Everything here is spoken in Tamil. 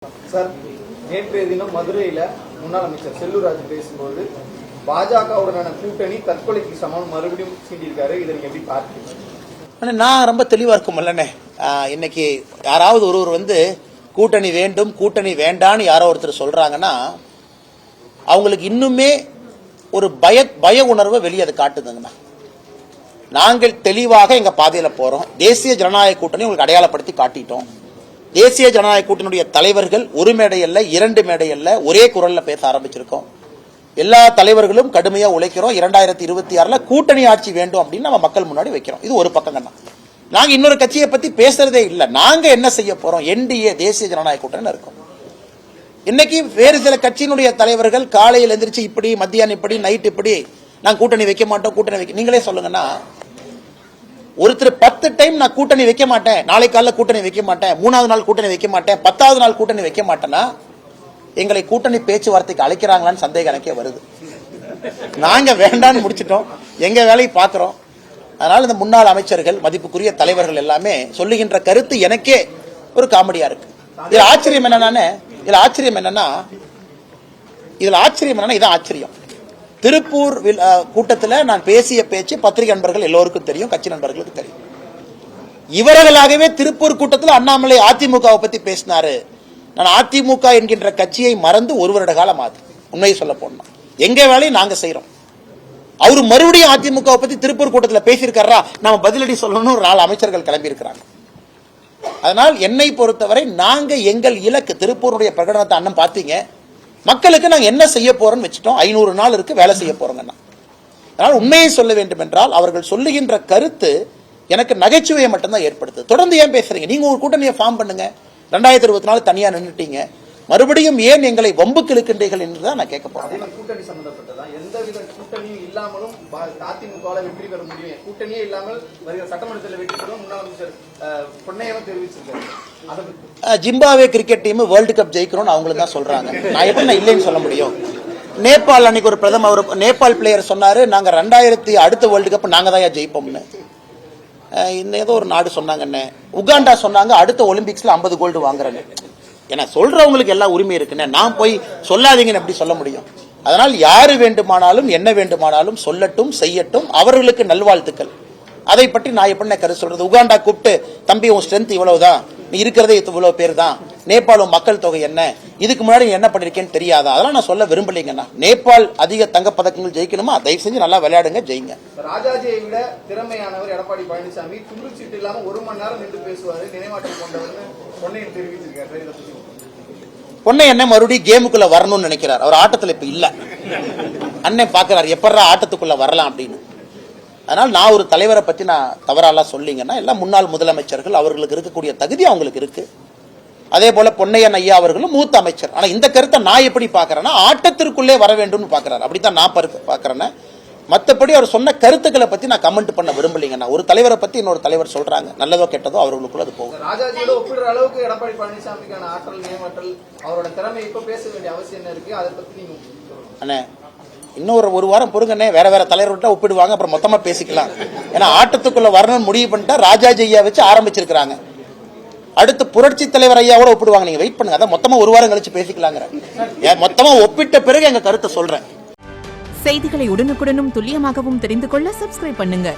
சார், நேற்றைய தினம் மதுரையில் முன்னாள் அமைச்சர் செல்லூர் ராஜு பேசும்போது பாஜகவுடனான கூட்டணி தற்கொலைக்கு சமம் மறுபடியும் சீண்டியிருக்காரு. இதை நீங்க எப்படி பார்க்கிறீங்க? நான் ரொம்ப தெளிவா இருக்கும்லண்ணே. இன்னைக்கு யாராவது ஒருவர் கூட்டணி வேண்டும் கூட்டணி வேண்டான்னு யாரோ ஒருத்தர் சொல்றாங்கன்னா அவங்களுக்கு இன்னுமே ஒரு பய உணர்வை வெளியே அது காட்டுதுங்கண்ணா. நாங்கள் தெளிவாக எங்க பாதையில போறோம். தேசிய ஜனநாயக கூட்டணி உங்களுக்கு அடையாளப்படுத்தி காட்டிட்டோம். தேசிய ஜனநாயக கூட்டணியுடைய தலைவர்கள் ஒரு மேடையல்ல, இரண்டு மேடையல்ல, ஒரே குரல்ல பேச ஆரம்பிச்சிருக்கோம். எல்லா தலைவர்களும் கடுமையா உழைக்கிறோம். 2026 கூட்டணி ஆட்சி வேண்டும் அப்படின்னு நம்ம மக்கள் முன்னாடி வைக்கிறோம். இது ஒரு பக்கம் தான். நாங்க இன்னொரு கட்சியை பத்தி பேசுறதே இல்லை. நாங்க என்ன செய்ய போறோம்? NDA தேசிய ஜனநாயக கூட்டணி இருக்கோம். இன்னைக்கு வேறு சில கட்சியினுடைய தலைவர்கள் காலையில் எந்திரிச்சு இப்படி, மத்தியானம் இப்படி, நைட் இப்படி, நாங்க கூட்டணி வைக்க மாட்டோம், கூட்டணி வைக்க. நீங்களே சொல்லுங்கன்னா, ஒருத்தர் 10 டைம் நான் கூட்டணி வைக்க மாட்டேன், நாளை காலையில் கூட்டணி வைக்க மாட்டேன், 3வது நாள் கூட்டணி வைக்க மாட்டேன், 10வது நாள் கூட்டணி வைக்க மாட்டேன்னா எங்களை கூட்டணி பேச்சுவார்த்தைக்கு அழைக்கிறாங்களான்னு சந்தேகம் எனக்கே வருது. நாங்க வேண்டான்னு முடிச்சிட்டோம், எங்க வேலையை பார்க்கிறோம். அதனால இந்த முன்னாள் அமைச்சர்கள், மதிப்புக்குரிய தலைவர்கள் எல்லாமே சொல்லுகின்ற கருத்து எனக்கே ஒரு காமெடியா இருக்கு. இதுல ஆச்சரியம் என்னன்னா இதான் ஆச்சரியம். திருப்பூர் கூட்டத்தில் நான் பேசிய பேச்சு பத்திரிகை நண்பர்கள் எல்லோருக்கும் தெரியும், கட்சி நண்பர்களுக்கு தெரியும். இவர்களாகவே திருப்பூர் கூட்டத்தில் அண்ணாமலை அதிமுகவை பத்தி பேசினாரு. நான் அதிமுக என்கின்ற கட்சியை மறந்து ஒரு வருட காலம் ஆகுது. உண்மையை சொல்ல போனா எங்க வேலையை நாங்க செய்யறோம். அவரு மறுபடியும் அதிமுகவை பத்தி திருப்பூர் கூட்டத்தில் பேசியிருக்காரா, நம்ம பதிலடி சொல்லணும். ஒரு 4 அமைச்சர்கள் கிளம்பி இருக்கிறாங்க. அதனால் என்னை பொறுத்தவரை நாங்க எங்கள் இலக்கு, திருப்பூருடைய பிரகடனத்தை அண்ணன் பாத்தீங்க, மக்களுக்கு நாங்க என்ன செய்ய போறோம்னு வச்சுட்டோம். 500 நாள் இருக்கு, வேலை செய்ய போறோங்கன்னா. அதனால் உண்மையை சொல்ல வேண்டும் என்றால் அவர்கள் சொல்லுகின்ற கருத்து எனக்கு நகைச்சுவையை மட்டும்தான் ஏற்படுத்து. தொடர்ந்து ஏன் பேசுறீங்க? நீங்க ஒரு கூட்டணியை ஃபார்ம் பண்ணுங்க. 2024 தனியா நின்றுட்டீங்க, மறுபடியும் ஏன் எங்களை வம்புக்கு இழுக்கின்றீர்கள் என்றுதான் நான் கேட்க போறேன். கூட்டணி சம்பந்தப்பட்டதா? எந்தவித கூட்டணியும் இல்லாமலும் அதிமுக வெற்றி பெற முடியும், கூட்டணியே இல்லாமல் வருகிற சட்டமன்றத்தில் வெற்றி பெறும் முன்னாள் அமைச்சர் பொன்னையன் தெரிவிச்சிருக்காரு. Zimbabwe cricket team world cup ஜெயிக்கணும்னு அவங்களுக்கு தான் சொல்றாங்க. நான் எப்படி நான் இல்லைன்னு சொல்ல முடியும்? நேபாள் அன்னைக்கு ஒரு பிரதமர், நேபாள் பிளேயர் சொன்னாரு, நாங்க 2000 அடுத்த வேர்ல்டு கப் நாங்க தான் ஜெயிப்போம்னு. இன்னும் ஏதோ ஒரு நாடு சொன்னாங்கன்னு, உகாண்டா சொன்னாங்க அடுத்த ஒலிம்பிக்ஸ்ல 50 கோல்டு வாங்குறேன்னு. ஏன்னா சொல்றவங்களுக்கு எல்லா உரிமை இருக்குன்னு, நான் போய் சொல்லாதீங்கன்னு எப்படி சொல்ல முடியும்? அதனால் யாரு வேண்டுமானாலும் என்ன வேண்டுமானாலும் சொல்லட்டும், செய்யட்டும். அவர்களுக்கு நல்வாழ்த்துக்கள். அதை பற்றி நான் எப்படி கருத்து சொல்றது? உகாண்டா கூப்பிட்டு, தம்பி உன் ஸ்ட்ரென்த் இவ்வளவுதான், நீ இருக்கிறதே இவ்வளவு பேர் தான், நேபாளும் மக்கள் தொகை என்ன, இதுக்கு முன்னாடி என்ன பண்ணிருக்கேன்னு தெரியாதா? அதெல்லாம் நான் சொல்ல விரும்பலைங்கண்ணா. நேபாள் அதிக தங்க பதக்கங்கள் ஜெயிக்கணுமா, தயவு செஞ்சு நல்லா விளையாடுங்க, ஜெயிங்க. ராஜாஜியை விட திறமையானவர் எடப்பாடி பழனிசாமி. துண்டு சீட்டு இல்லாம 1 மணி நேரம் நின்று பேசுவாரு, நினைவாற்றல் கொண்டவர் பொன்னையன் தெரிவிச்சிருக்காரு. பொன்னையன் மறுபடியும் கேமுக்குள்ள வரணும்னு நினைக்கிறார். அவர் ஆட்டத்தில் இப்ப இல்ல. அண்ணன் பாக்குறாரு எப்படா ஆட்டத்துக்குள்ள வரலாம் அப்படின்னு. அதனால் நான் ஒரு தலைவரை பத்தி நான் தவறாலாம் சொல்லிங்கன்னா, எல்லாம் முன்னாள் முதலமைச்சர்கள், அவர்களுக்கு இருக்கக்கூடிய தகுதி அவங்களுக்கு இருக்கு. அதே போல பொன்னையன் ஐயா அவர்களும் மூத்த அமைச்சர். ஆனா இந்த கருத்தை நான் எப்படி பாக்குறேன்னா, ஆட்டத்திற்குள்ளே வர வேண்டும் பாக்குறாரு. அப்படித்தான் நான் பாக்குறேன். மற்றபடி அவர் சொன்ன கருத்துக்களை பத்தி நான் கமெண்ட் பண்ண விரும்பலைங்கன்னா, ஒரு தலைவரை பத்தி இன்னொரு தலைவர் சொல்றாங்க, நல்லதோ கெட்டதோ அவர்களுக்குள்ள அது போகும். ராஜாஜியோட ஒப்பிடுற அளவுக்கு எடப்பாடி பழனிசாமிக்கான ஆற்றல், நியமற்றல், அவரோட திறமை இப்ப பேச வேண்டிய அவசியம் என்ன இருக்கு? அதை பத்தி நீங்க அண்ணே இன்னொரு 1 வாரம் பொறுங்கண்ணே, வேற வேற தலைவர்கிட்ட ஒப்பிடுவாங்க, அப்புறம் மொத்தமா பேசிக்கலாம். ஏன்னா ஆட்டத்துக்குள்ள வரணும்னு முடிவு பண்ணிட்டா ராஜாஜி ஐயா வச்சு ஆரம்பிச்சிருக்காங்க. அடுத்து புரட்சி தலைவர் ஐயாவோட ஒப்பிடுவாங்க. நீங்க வெயிட் பண்ணுங்க, அதான் மொத்தமா 1 வாரம் கழிச்சு பேசிக்கலாங்கிற. மொத்தமா ஒப்பிட்ட பிறகு எங்க கருத்தை சொல்றேன். செய்திகளை உடனுக்குடனும் துல்லியமாகவும் தெரிந்து கொள்ள சப்ஸ்கிரைப் பண்ணுங்க.